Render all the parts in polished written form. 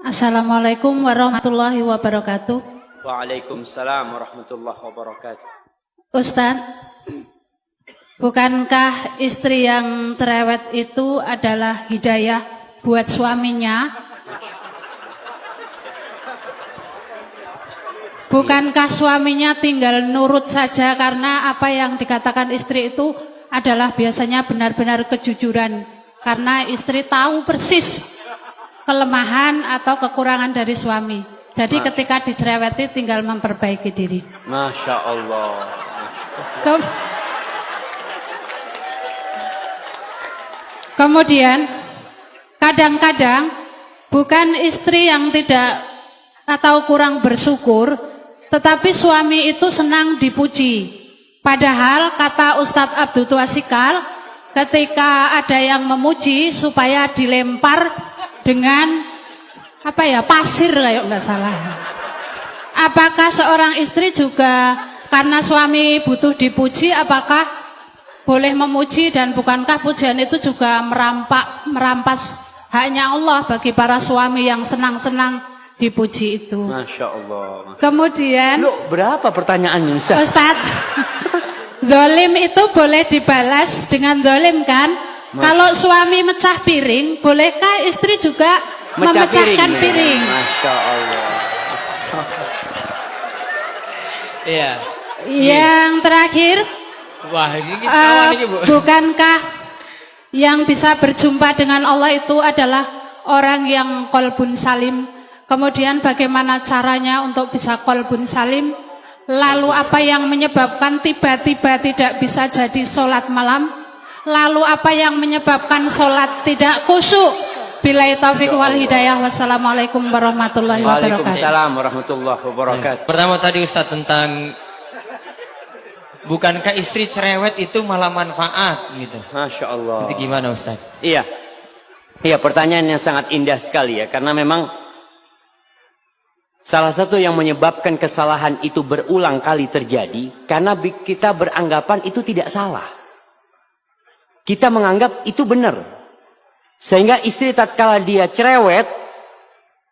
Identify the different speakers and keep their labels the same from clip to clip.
Speaker 1: Assalamualaikum warahmatullahi wabarakatuh.
Speaker 2: Waalaikumsalam warahmatullahi wabarakatuh.
Speaker 1: Ustadz, bukankah istri yang cerewet itu adalah hidayah buat suaminya? Bukankah suaminya tinggal nurut saja karena apa yang dikatakan istri itu adalah biasanya benar-benar kejujuran? Karena istri tahu persis kelemahan atau kekurangan dari suami. Jadi ketika dicereweti tinggal memperbaiki diri.
Speaker 2: Masya Allah.
Speaker 1: Kemudian kadang-kadang bukan istri yang tidak atau kurang bersyukur, tetapi suami itu senang dipuji. Padahal kata Ustadz Abdul Tuasikal, ketika ada yang memuji supaya dilempar dengan pasir kayak nggak salah. Apakah seorang istri juga karena suami butuh dipuji, apakah boleh memuji, dan bukankah pujian itu juga merampas haknya Allah bagi para suami yang senang-senang dipuji itu?
Speaker 2: Masya Allah.
Speaker 1: Kemudian,
Speaker 2: Loh, berapa pertanyaannya Ustaz?
Speaker 1: Ustadz, dolim itu boleh dibalas dengan dolim kan? Kalau suami mecah piring, bolehkah istri juga memecahkan piring?
Speaker 2: Masya Allah.
Speaker 3: Iya.
Speaker 1: Yang terakhir,
Speaker 3: Wah, ini sekawan ini, Bu.
Speaker 1: bukankah yang bisa berjumpa dengan Allah itu adalah orang yang qalbun salim? Kemudian bagaimana caranya untuk bisa qalbun salim? Lalu apa yang menyebabkan tiba-tiba tidak bisa jadi sholat malam? Lalu apa yang menyebabkan sholat tidak khusyuk? Billahi taufiq wal hidayah. Wassalamualaikum warahmatullahi wabarakatuh.
Speaker 2: Waalaikumsalam warahmatullahi wabarakatuh.
Speaker 3: Pertama tadi Ustadz tentang bukankah istri cerewet itu malah manfaat gitu.
Speaker 2: Masya Allah.
Speaker 3: Itu gimana Ustadz?
Speaker 2: Iya. Iya, pertanyaan yang sangat indah sekali ya. Karena memang salah satu yang menyebabkan kesalahan itu berulang kali terjadi karena kita beranggapan itu tidak salah. Kita menganggap itu benar. Sehingga istri tatkala dia cerewet,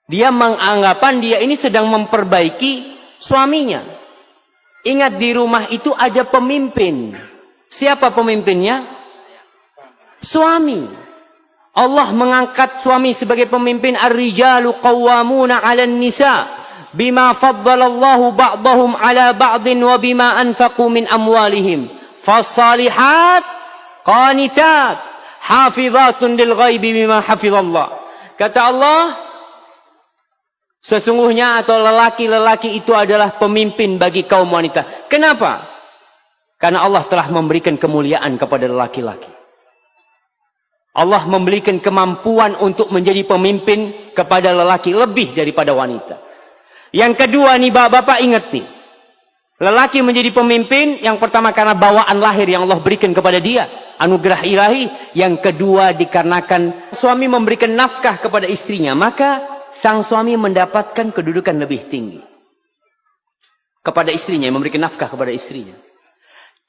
Speaker 2: dia menganggapan dia ini sedang memperbaiki suaminya. Ingat, di rumah itu ada pemimpin. Siapa pemimpinnya? Suami. Allah mengangkat suami sebagai pemimpin. Ar-rijalu qawwamuna 'alan nisa bima faddalallahu ba'dahum 'ala ba'din wa bima anfaqu min amwalihim. Fasalihat qanitat hafizatun lil ghaibi bima hafizallah. Kata Allah, sesungguhnya atau lelaki-lelaki itu adalah pemimpin bagi kaum wanita. Kenapa? Karena Allah telah memberikan kemuliaan kepada lelaki-laki. Allah memberikan kemampuan untuk menjadi pemimpin kepada lelaki lebih daripada wanita. Yang kedua nih bapak-bapak, ingat nih. Lelaki menjadi pemimpin yang pertama karena bawaan lahir yang Allah berikan kepada dia, anugerah ilahi. Yang kedua dikarenakan suami memberikan nafkah kepada istrinya, maka sang suami mendapatkan kedudukan lebih tinggi kepada istrinya, memberikan nafkah kepada istrinya.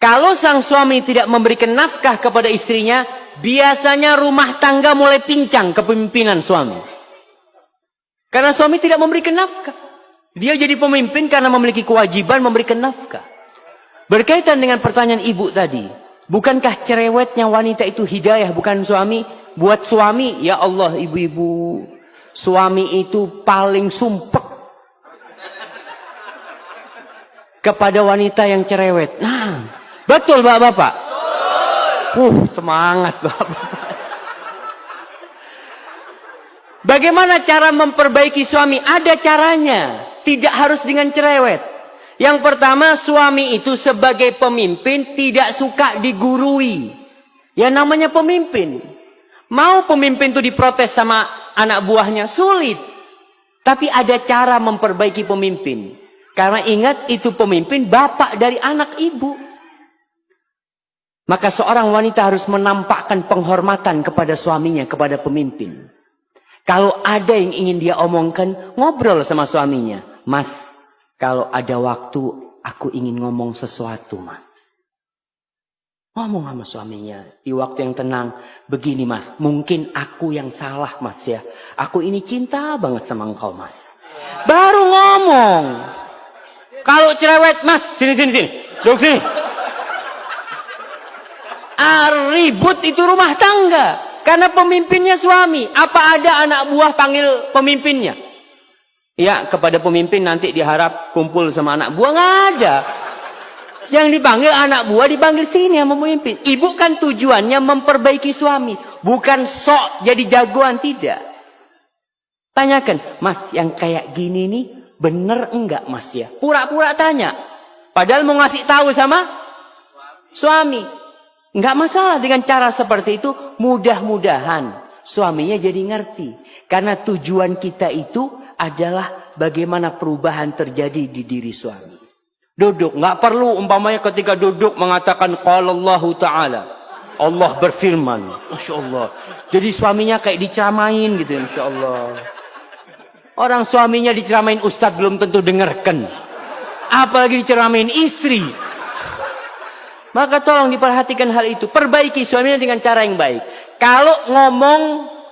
Speaker 2: Kalau sang suami tidak memberikan nafkah kepada istrinya, biasanya rumah tangga mulai pincang kepemimpinan suami. Karena suami tidak memberikan nafkah. Dia jadi pemimpin karena memiliki kewajiban memberikan nafkah. Berkaitan dengan pertanyaan ibu tadi, bukankah cerewetnya wanita itu hidayah bukan suami? Buat suami, ya Allah ibu-ibu, suami itu paling sumpek kepada wanita yang cerewet. Nah, betul bapak-bapak? Semangat bapak-bapak. Bagaimana cara memperbaiki suami? Ada caranya. Tidak harus dengan cerewet. Yang pertama, suami itu sebagai pemimpin tidak suka digurui. Ya namanya pemimpin. Mau pemimpin itu diprotes sama anak buahnya? Sulit. Tapi ada cara memperbaiki pemimpin. Karena ingat, itu pemimpin bapak dari anak ibu. Maka seorang wanita harus menampakkan penghormatan kepada suaminya, kepada pemimpin. Kalau ada yang ingin dia omongkan, ngobrol sama suaminya. Mas, kalau ada waktu, aku ingin ngomong sesuatu, Mas. Ngomong sama suaminya di waktu yang tenang. Begini mas, mungkin aku yang salah mas ya. Aku ini cinta banget sama engkau mas. Baru ngomong. Kalau cerewet mas, sini. Duduk sini. Ribut itu rumah tangga. Karena pemimpinnya suami. Apa ada anak buah panggil pemimpinnya? Ya, kepada pemimpin nanti diharap kumpul sama anak buah. Nggak ada. Yang dipanggil anak buah dipanggil sini sama pemimpin. Ibu kan tujuannya memperbaiki suami. Bukan sok jadi jagoan, tidak. Tanyakan, mas yang kayak gini nih bener enggak mas ya? Pura-pura tanya. Padahal mau ngasih tahu sama suami. Enggak masalah dengan cara seperti itu. Mudah-mudahan suaminya jadi ngerti. Karena tujuan kita itu adalah bagaimana perubahan terjadi di diri suami. Duduk, nggak perlu umpamanya ketika duduk mengatakan qala Allah Ta'ala. Allah berfirman. Masya Allah. Jadi suaminya kayak diceramain gitu, Masya Allah. Orang suaminya diceramain ustadz belum tentu dengarkan. Apalagi diceramain istri. Maka tolong diperhatikan hal itu. Perbaiki suaminya dengan cara yang baik. Kalau ngomong,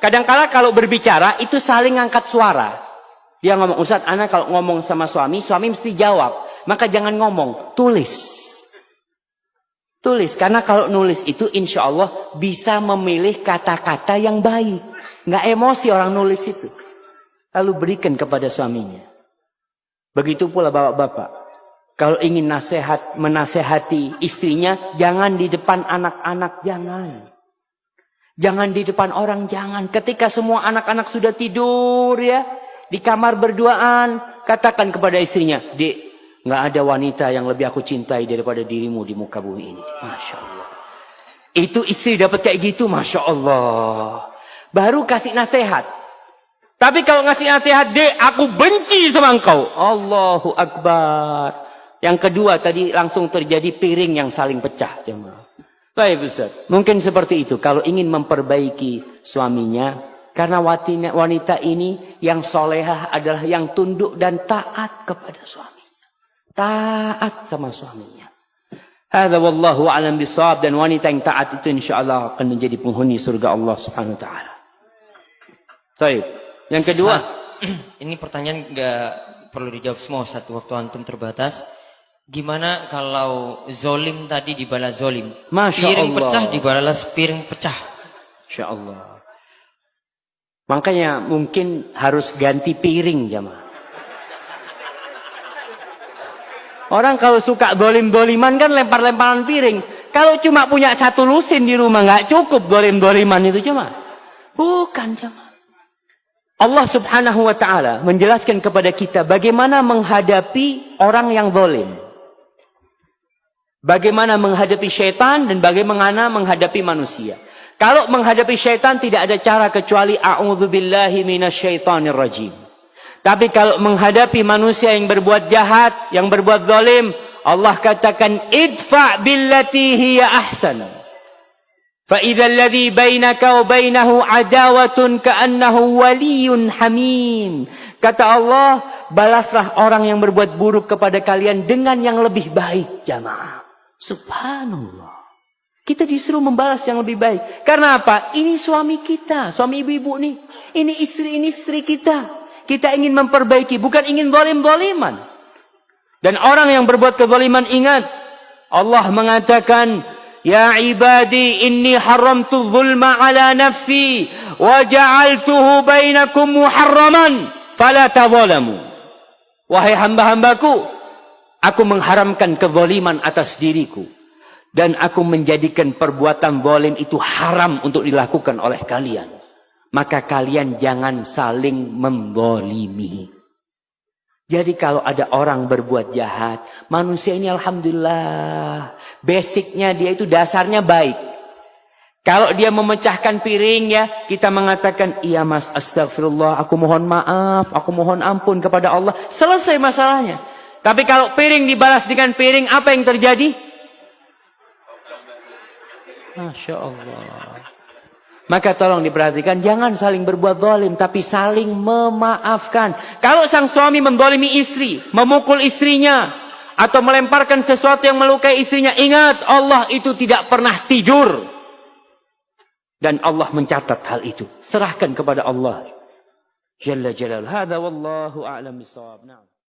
Speaker 2: kadang-kala kalau berbicara itu saling ngangkat suara. Dia ngomong, ustadz, anak kalau ngomong sama suami mesti jawab. Maka jangan ngomong, tulis. Tulis, karena kalau nulis itu insya Allah bisa memilih kata-kata yang baik. Nggak emosi orang nulis itu. Lalu berikan kepada suaminya. Begitu pula bapak-bapak. Kalau ingin menasehati istrinya, jangan di depan anak-anak, jangan. Jangan di depan orang, jangan. Ketika semua anak-anak sudah tidur ya, di kamar berduaan, katakan kepada istrinya, Dek, nggak ada wanita yang lebih aku cintai daripada dirimu di muka bumi ini. Masya Allah. Itu istri dapat kayak gitu, Masya Allah. Baru kasih nasihat. Tapi kalau ngasih nasihat, Dek, aku benci sama engkau. Allahu Akbar. Yang kedua tadi langsung terjadi piring yang saling pecah. Baik Ustaz. Mungkin seperti itu. Kalau ingin memperbaiki suaminya. Karena wanita ini yang solehah adalah yang tunduk dan taat kepada suami. Taat sama suaminya. Hadza wallahu a'lam bishawab, dan wanita yang taat itu insyaallah akan menjadi penghuni surga Allah Subhanahu wa taala. Baik. Yang kedua,
Speaker 3: ini pertanyaan nggak perlu dijawab semua satu waktu antum terbatas. Gimana kalau zolim tadi dibalas zolim?
Speaker 2: Masya
Speaker 3: piring
Speaker 2: Allah.
Speaker 3: pecah dibalas piring pecah.
Speaker 2: Masya Allah. Makanya mungkin harus ganti piring jamaah. Orang kalau suka dolim-doliman kan lempar-lemparan piring. Kalau cuma punya satu lusin di rumah nggak cukup dolim-doliman itu cuma. Bukan jemaah. Allah Subhanahu wa taala menjelaskan kepada kita bagaimana menghadapi orang yang dolim. Bagaimana menghadapi syaitan dan bagaimana menghadapi manusia. Kalau menghadapi syaitan tidak ada cara kecuali a'udzubillahi minasyaitonir rajim. Tapi kalau menghadapi manusia yang berbuat jahat, yang berbuat zalim, Allah katakan idfa billati hiya ahsan. Fa idzal ladzi bainaka wa bainahu adawatun ka'annahu waliyyun hamim. Kata Allah, balaslah orang yang berbuat buruk kepada kalian dengan yang lebih baik, jamaah. Subhanallah. Kita disuruh membalas yang lebih baik. Karena apa? Ini suami kita, suami ibu-ibu nih. Ini istri kita. Kita ingin memperbaiki, bukan ingin zalim-zaliman. Dan orang yang berbuat kezaliman, ingat, Allah mengatakan, ya ibadi inni haramtu zulma ala nafsi wa ja'altuhu bainakum muharraman fala tadzalamu. Wahai hamba-hambaku, aku mengharamkan kezaliman atas diriku. Dan aku menjadikan perbuatan zalim itu haram untuk dilakukan oleh kalian. Maka kalian jangan saling menzalimi. Jadi kalau ada orang berbuat jahat, manusia ini alhamdulillah, basicnya dia itu dasarnya baik. Kalau dia memecahkan piring ya, kita mengatakan, iya mas, astagfirullah, aku mohon maaf, aku mohon ampun kepada Allah. Selesai masalahnya. Tapi kalau piring dibalas dengan piring, apa yang terjadi? Masya Allah. Maka tolong diperhatikan, jangan saling berbuat zalim, tapi saling memaafkan. Kalau sang suami menzalimi istri, memukul istrinya, atau melemparkan sesuatu yang melukai istrinya, ingat Allah itu tidak pernah tidur. Dan Allah mencatat hal itu. Serahkan kepada Allah Jalla Jalal. Hadza wallahu a'lam bissawab. Na'am.